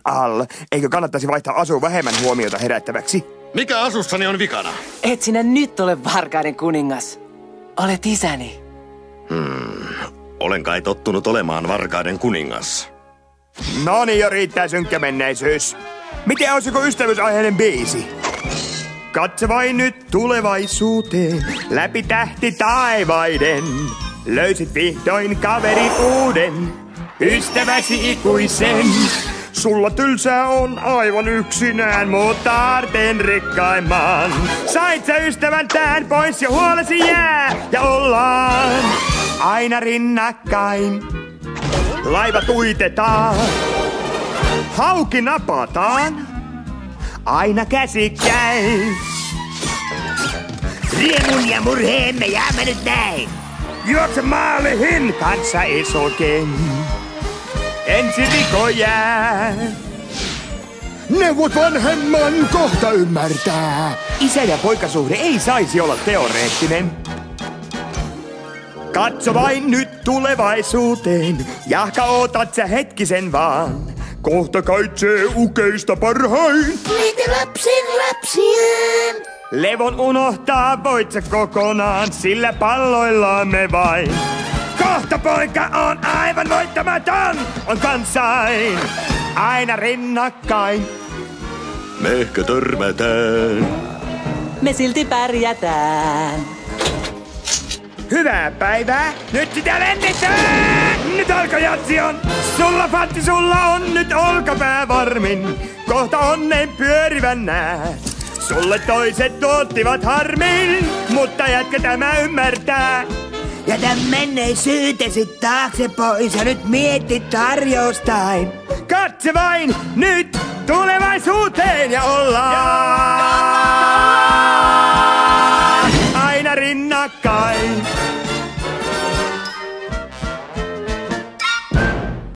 Al, eikö kannattaisi vaihtaa asu vähemmän huomiota herättäväksi? Mikä asussani on vikana? Et sinä nyt ole varkaiden kuningas. Olet isäni. Olen kai tottunut olemaan varkaiden kuningas. No niin, jo riittää synkkä menneisyys. Miten olisiko ystävyysaiheinen biisi? Katso vain nyt tulevaisuuteen, läpi tähti taivaiden. Löysit vihdoin kaverin uuden, ystäväsi ikuisen. Sulla tylsää on aivan yksinään, mutta aarteen rikkaimman. Sait sä ystävän tään pois ja huolesi jää, ja ollaan aina rinnakkain. Laivat uitetaan, hauki napataan, aina käsikkäin. Riemun ja murheen me jäämme nyt näin. Juokse maalihin, kanssa isokin. Ensi viko jää. Neuvot vanhemman kohta ymmärtää. Isä- ja poikasuhde ei saisi olla teoreettinen. Katso vain nyt tulevaisuuteen, jahka ootat sä hetkisen vaan. Kohta kaitsee ukeista parhain. Niitä lapsien. Levon unohtaa voit sä kokonaan, sillä palloillaan me vain. Kohta poika on aivan voittamaton, on kanssain aina rinnakkain. Me ehkä törmätään. Me silti pärjätään. Hyvää päivää, nyt sitä lennetään! Nyt alkajatsi on, sulla Fatti, sulla on nyt olkapää varmin. Kohta onnen pyörivän näet. Sulle toiset tuottivat harmin, mutta jätkä tämä ymmärtää. Jätä menneisyytesi taakse pois ja nyt mieti tarjoustain. Katse vain nyt tulevaisuuteen ja ollaan aina rinnakkain.